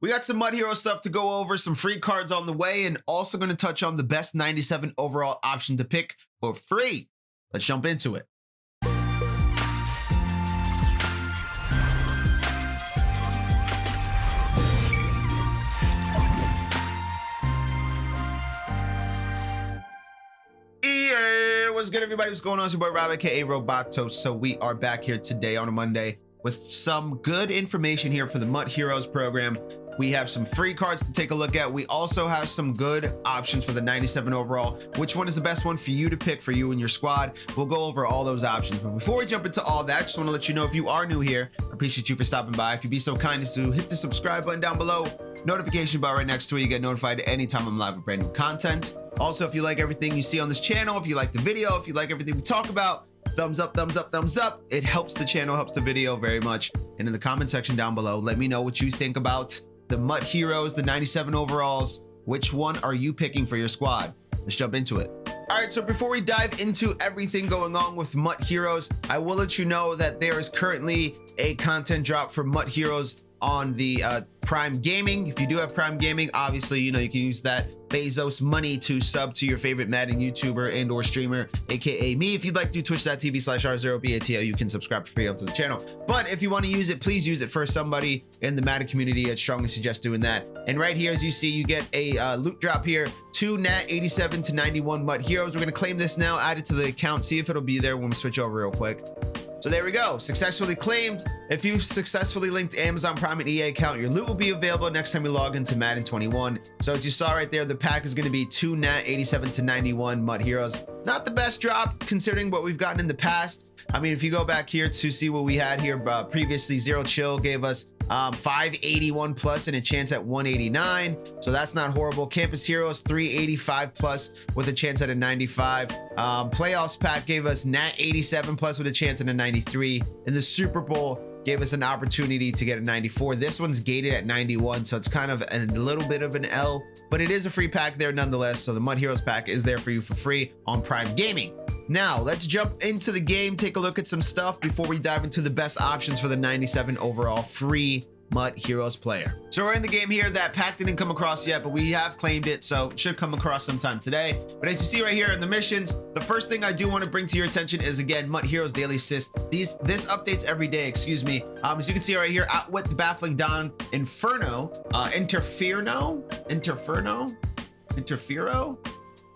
We got some MUT Hero stuff to go over, some free cards on the way, and also going to touch on the best 97 overall option to pick for free. Let's jump into it. What's good, everybody? What's going on? It's your boy Rob, aka Roboto. So we are back here today on a Monday with some good information here for the MUT Heroes program. We have some free cards to take a look at. We also have some good options for the 97 overall. Which one is the best one for you to pick for you and your squad? We'll go over all those options. But before we jump into all that, just want to let you know, if you are new here, I appreciate you for stopping by. If you'd be so kind as to hit the subscribe button down below, notification bell right next to it. You get notified anytime I'm live with brand new content. Also, if you like everything you see on this channel, if you like the video, if you like everything we talk about, thumbs up, thumbs up, thumbs up. It helps the channel, helps the video very much. And in the comment section down below, let me know what you think about the MUT Heroes, the 97 overalls. Which one are you picking for your squad? Let's jump into it. All right, so before we dive into everything going on with MUT Heroes, I will let you know that there is currently a content drop for MUT Heroes on the Prime Gaming. If you do have Prime Gaming, obviously, you know, you can use that Bezos money to sub to your favorite Madden YouTuber and or streamer, aka me. If you'd like to, twitch.tv/R0BATL, you can subscribe for free onto the channel. But if you want to use it, please use it for somebody in the Madden community. I'd strongly suggest doing that. And right here, as you see, you get a loot drop here, 2 Nat 87 to 91 MUT Heroes. We're going to claim this now, add it to the account, see if it'll be there when we switch over real quick. So there we go, successfully claimed. If you've successfully linked Amazon Prime and EA account, your loot will be available next time you log into Madden 21. So as you saw right there, the pack is going to be 2 Nat 87 to 91 MUT Heroes. Not the best drop considering what we've gotten in the past. I mean, if you go back here to see what we had here previously, Zero Chill gave us 581 plus and a chance at 189, so that's not horrible. Campus Heroes 385 plus with a chance at a 95. Playoffs pack gave us Nat 87 plus with a chance at a 93, and the Super Bowl gave us an opportunity to get a 94. This one's gated at 91, so it's kind of a little bit of an L, but it is a free pack there nonetheless. So the MUT Heroes pack is there for you for free on Prime Gaming. Now let's jump into the game, take a look at some stuff before we dive into the best options for the 97 overall free MUT Heroes player. So we're in the game here. That pack didn't come across yet, but we have claimed it, so it should come across sometime today. But as you see right here in the missions, the first thing I do want to bring to your attention is, again, MUT Heroes Daily Assist. This updates every day, excuse me. As you can see right here, Outwit the Baffling Don Inferno, Interfero.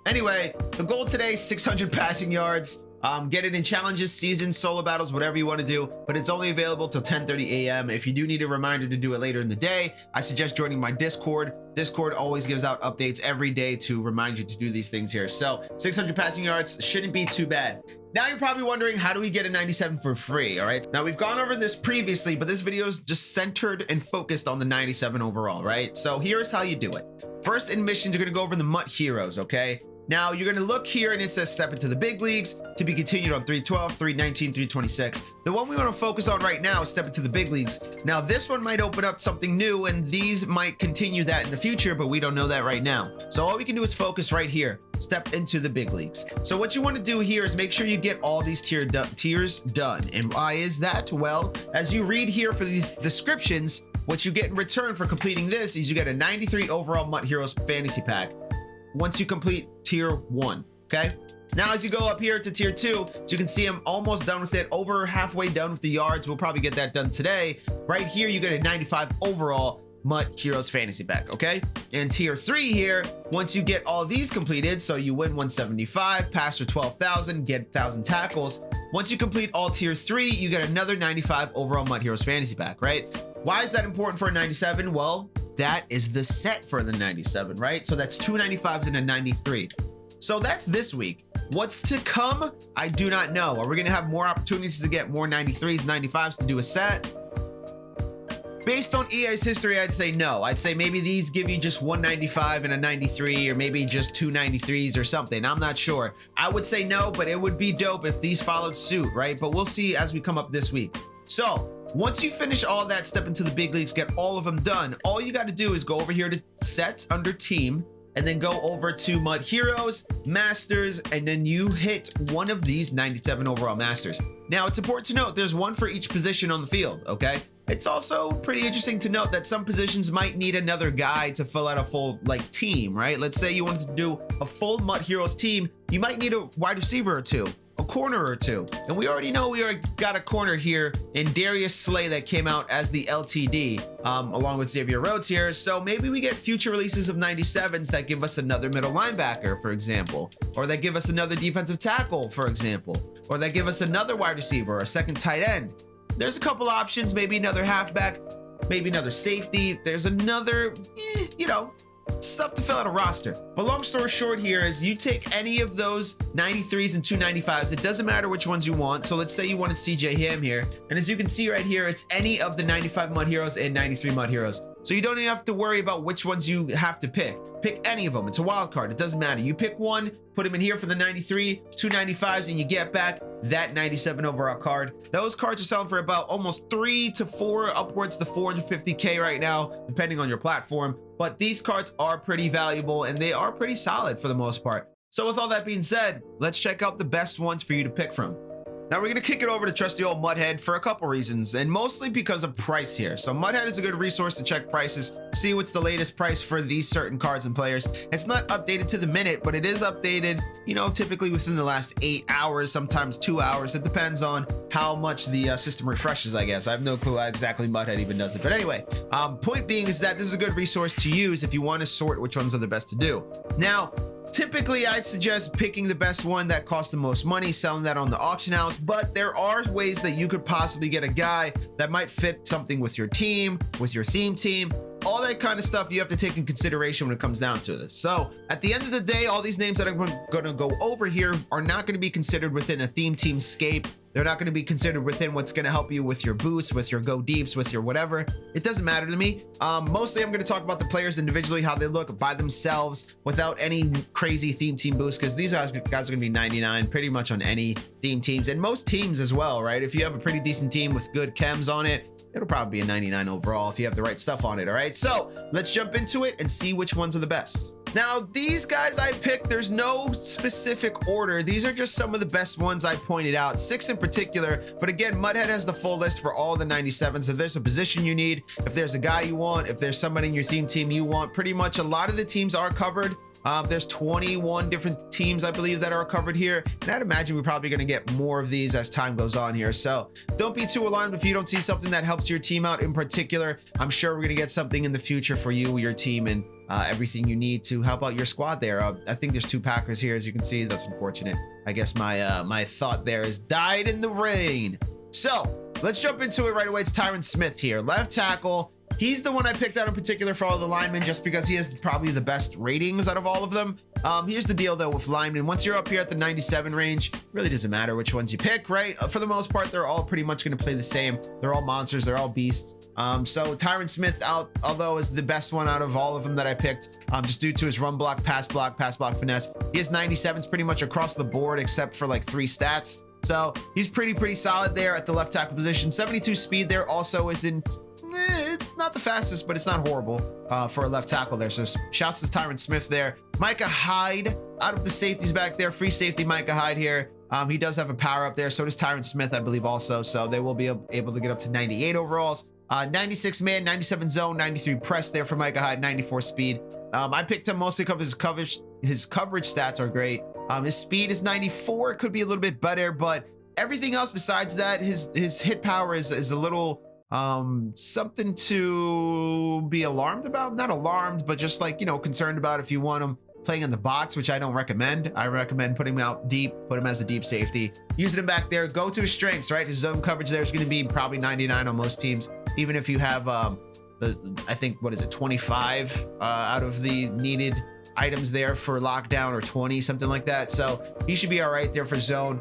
Anyway, the goal today, 600 passing yards. Get it in challenges, seasons, solo battles, whatever you want to do, but it's only available till 10:30 a.m. If you do need a reminder to do it later in the day, I suggest joining my Discord. Discord always gives out updates every day to remind you to do these things here. So 600 passing yards shouldn't be too bad. Now you're probably wondering, how do we get a 97 for free? All right, now we've gone over this previously, but this video is just centered and focused on the 97 overall, right? So here's how you do it. First, in missions, you're gonna go over the MUT Heroes, okay? Now you're gonna look here and it says step into the big leagues, to be continued on 312, 319, 326. The one we want to focus on right now is step into the big leagues. Now this one might open up something new and these might continue that in the future, but we don't know that right now. So all we can do is focus right here, step into the big leagues. So what you want to do here is make sure you get all these tiers done. And why is that? Well, as you read here for these descriptions, what you get in return for completing this is you get a 93 overall MUT Heroes fantasy pack once you complete tier 1, okay? Now as you go up here to tier 2, so you can see I'm almost done with it, over halfway done with the yards. We'll probably get that done today. Right here you get a 95 overall MUT Heroes fantasy pack, okay? And tier 3 here, once you get all these completed, so you win 175, pass for 12,000, get 1,000 tackles. Once you complete all tier 3, you get another 95 overall MUT Heroes fantasy pack, right? Why is that important for a 97? Well, that is the set for the 97, right? So that's 2 95s and a 93. So that's this week. What's to come? I do not know. Are we gonna have more opportunities to get more 93s, 95s to do a set? Based on EA's history, I'd say no. I'd say maybe these give you just 195 and a 93, or maybe just 2 93s or something. I'm not sure. I would say no, but it would be dope if these followed suit, right? But we'll see as we come up this week. So once you finish all that, step into the big leagues, get all of them done, all you got to do is go over here to sets under team, and then go over to MUT Heroes, Masters, and then you hit one of these 97 overall Masters. Now, it's important to note there's one for each position on the field, okay? it's also pretty interesting to note that some positions might need another guy to fill out a full like team, right? Let's say you wanted to do a full MUT Heroes team, you might need a wide receiver or two, a corner or two. And we already know we already got a corner here in Darius Slay that came out as the LTD along with Xavier Rhodes here. So maybe we get future releases of 97s that give us another middle linebacker, for example, or that give us another defensive tackle, for example, or that give us another wide receiver, or a second tight end. There's a couple options, maybe another halfback, maybe another safety. There's another, you know, stuff to fill out a roster. But long story short here is you take any of those 93s and 295s. It doesn't matter which ones you want. So let's say you wanted CJ Ham here. And as you can see right here, it's any of the 95 MUT Heroes and 93 MUT Heroes. So you don't even have to worry about which ones you have to pick. Pick any of them. It's a wild card. It doesn't matter. You pick one, put them in here for the 93, 295s, and you get back that 97 overall card. Those cards are selling for about almost 3 to 4, upwards to 450K right now, depending on your platform. But these cards are pretty valuable and they are pretty solid for the most part. So with all that being said, let's check out the best ones for you to pick from. Now we're gonna kick it over to trusty old Muthead for a couple reasons, and mostly because of price here. So Muthead is a good resource to check prices, see what's the latest price for these certain cards and players. It's not updated to the minute, but it is updated, you know, typically within the last 8 hours, sometimes 2 hours. It depends on how much the system refreshes, I guess. I have no clue how exactly Muthead even does it. But anyway, point being is that this is a good resource to use if you want to sort which ones are the best to do. Now, typically, I'd suggest picking the best one that costs the most money, selling that on the auction house, but there are ways that you could possibly get a guy that might fit something with your team, with your theme team, all that kind of stuff you have to take in consideration when it comes down to this. So at the end of the day, all these names that I'm going to go over here are not going to be considered within a theme team scape. They're not going to be considered within what's going to help you with your boosts, with your go deeps, with your whatever. It doesn't matter to me. Mostly I'm going to talk about the players individually, how they look by themselves without any crazy theme team boosts, because these guys are going to be 99 pretty much on any theme teams and most teams as well, right? If you have a pretty decent team with good chems on it, it'll probably be a 99 overall if you have the right stuff on it, all right? So let's jump into it and see which ones are the best. Now, these guys I picked, there's no specific order. These are just some of the best ones I pointed out, 6 in particular. But again, Muthead has the full list for all the 97s. If there's a position you need, if there's a guy you want, if there's somebody in your theme team you want, pretty much a lot of the teams are covered. There's 21 different teams, I believe, that are covered here. And I'd imagine we're probably going to get more of these as time goes on here. So don't be too alarmed if you don't see something that helps your team out in particular. I'm sure we're going to get something in the future for you, your team, and everything you need to help out your squad there. I think there's 2 Packers here, as you can see. That's unfortunate. I guess my thought there is died in the rain. So let's jump into it right away. It's Tyron Smith here, left tackle. He's the one I picked out in particular for all the linemen, just because he has probably the best ratings out of all of them. Here's the deal though with linemen. Once you're up here at the 97 range, really doesn't matter which ones you pick, right? For the most part, they're all pretty much going to play the same. They're all monsters. They're all beasts. So Tyron Smith, although is the best one out of all of them that I picked, just due to his run block, pass block, finesse. He has 97s pretty much across the board, except for like 3 stats. So he's pretty solid there at the left tackle position. 72 speed there also isn't, it's not the fastest, but it's not horrible for a left tackle there. So shouts to Tyron Smith there. Micah Hyde out of the safeties back there. Free safety Micah Hyde here. He does have a power up there. So does Tyron Smith, I believe, also. So they will be able to get up to 98 overalls. 96 man, 97 zone, 93 press there for Micah Hyde, 94 speed. I picked him mostly because his coverage stats are great. His speed is 94. It could be a little bit better, but everything else besides that, his hit power is a little something to be alarmed about. Not alarmed, but just like, you know, concerned about if you want him playing in the box, which I don't recommend. I recommend putting him out deep, put him as a deep safety, using him back there. Go to his strengths, right? His zone coverage there is going to be probably 99 on most teams, even if you have I think, what is it, 25 out of the needed items there for lockdown, or 20, something like that. So he should be all right there for zone.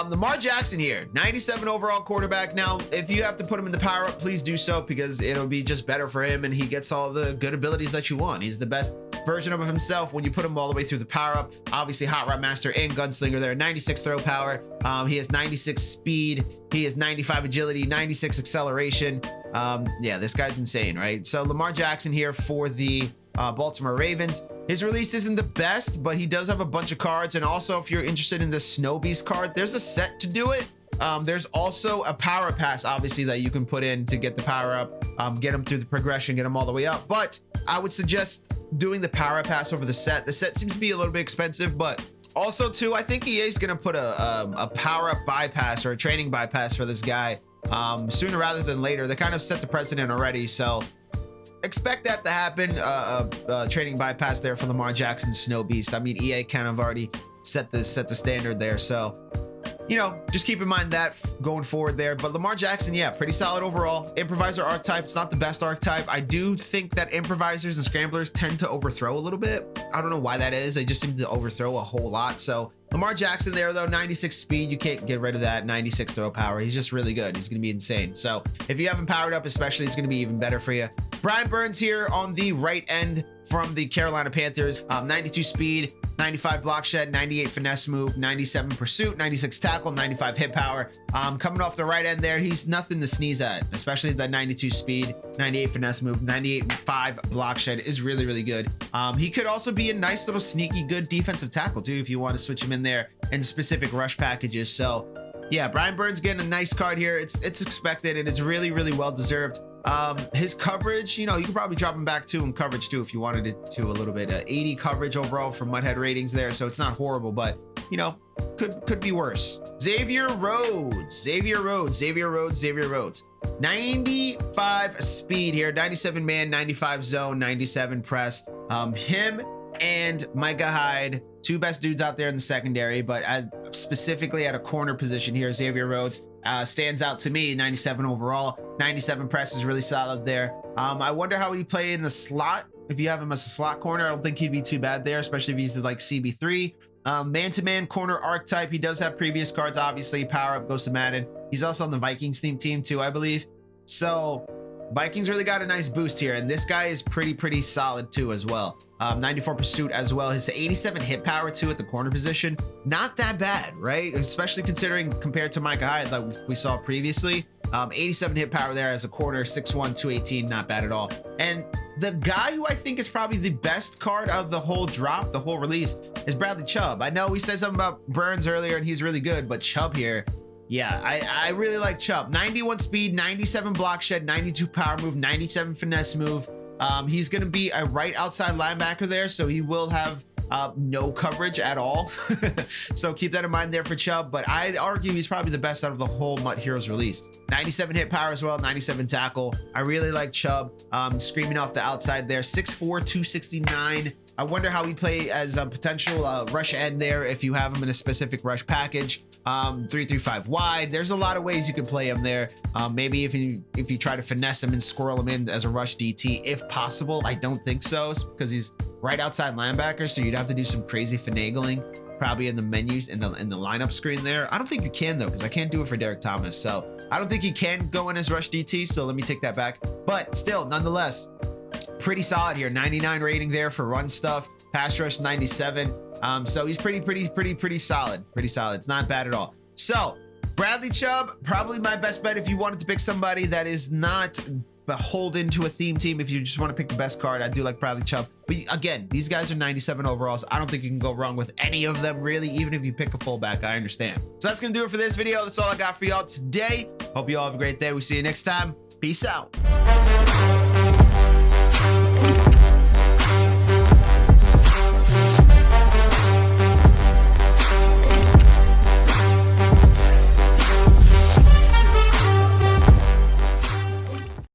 Lamar Jackson here, 97 overall quarterback. Now, if you have to put him in the power up, please do so, because it'll be just better for him and he gets all the good abilities that you want. He's the best version of himself when you put him all the way through the power up. Obviously, Hot Rod Master and Gunslinger there, 96 throw power. He has 96 speed. He has 95 agility, 96 acceleration. Yeah, this guy's insane, right? So Lamar Jackson here for the Baltimore Ravens. His release isn't the best, but he does have a bunch of cards. And also, if you're interested in the Snow Beast card, there's a set to do it. There's also a power pass, obviously, that you can put in to get the power up, get them through the progression, get them all the way up. But I would suggest doing the power pass over the set. The set seems to be a little bit expensive, but also too, I think EA is going to put a power up bypass or a training bypass for this guy sooner rather than later. They kind of set the precedent already, so expect that to happen. Training bypass there for Lamar Jackson, Snow Beast. I mean, EA kind of already set the standard there, so you know, just keep in mind that going forward there. But Lamar Jackson, yeah, pretty solid overall. Improviser archetype, it's not the best archetype. I do think that improvisers and scramblers tend to overthrow a little bit. I don't know why that is. They just seem to overthrow a whole lot. So Lamar Jackson there though, 96 speed, you can't get rid of that. 96 throw power, he's just really good. He's gonna be insane. So if you haven't powered up especially, it's gonna be even better for you. Brian Burns here on the right end from the Carolina Panthers, 92 speed, 95 block shed, 98 finesse move, 97 pursuit, 96 tackle, 95 hit power. Coming off the right end there, he's nothing to sneeze at, especially the 92 speed, 98 finesse move, 98 5 block shed is really, really good. He could also be a nice little sneaky good defensive tackle too, if you want to switch him in there in specific rush packages. So yeah, Brian Burns getting a nice card here. It's expected and it's really, really well deserved. His coverage, you know, you could probably drop him back too in coverage too if you wanted it to a little bit. 80 coverage overall for Muthead ratings there, so it's not horrible, but you know, could be worse. Xavier Rhodes, 95 speed here, 97 man, 95 zone, 97 press. Him and Micah Hyde, two best dudes out there in the secondary, but specifically at a corner position here, Xavier Rhodes stands out to me. 97 overall, 97 press is really solid there. I wonder how he'd play in the slot. If you have him as a slot corner, I don't think he'd be too bad there, especially if he's like CB3. Man-to-man corner archetype, he does have previous cards, obviously. Power up goes to Madden. He's also on the Vikings team too, I believe. So Vikings really got a nice boost here, and this guy is pretty solid too as well. 94 pursuit as well. His 87 hit power too at the corner position, not that bad, right? Especially considering compared to Micah Hyde that we saw previously. 87 hit power there as a corner, 6'1", 218, not bad at all. And the guy who I think is probably the best card out of the whole drop, the whole release, is Bradley Chubb. I know we said something about Burns earlier and he's really good, but Chubb here, yeah, I really like Chubb. 91 speed, 97 block shed, 92 power move, 97 finesse move. He's going to be a right outside linebacker there, so he will have no coverage at all. So keep that in mind there for Chubb, but I'd argue he's probably the best out of the whole MUT Heroes release. 97 hit power as well, 97 tackle. I really like Chubb, screaming off the outside there. 6'4", 269. I wonder how he play as a potential rush end there if you have him in a specific rush package. 3-3-5 wide. There's a lot of ways you can play him there. Maybe if you try to finesse him and squirrel him in as a rush DT, if possible. I don't think so, because he's right outside linebacker, so you'd have to do some crazy finagling probably in the menus in the lineup screen there. I don't think you can though, because I can't do it for Derek Thomas, so I don't think he can go in as rush DT, so let me take that back. But still, nonetheless, pretty solid here. 99 rating there for run stuff, pass rush 97. So he's pretty solid. It's not bad at all. So Bradley Chubb, probably my best bet if you wanted to pick somebody that is not beholden to a theme team. If you just want to pick the best card, I do like Bradley Chubb. But again, these guys are 97 overalls. I don't think you can go wrong with any of them, really. Even if you pick a fullback, I understand. So that's gonna do it for this video. That's all I got for y'all today. Hope you all have a great day. We'll see you next time. Peace out.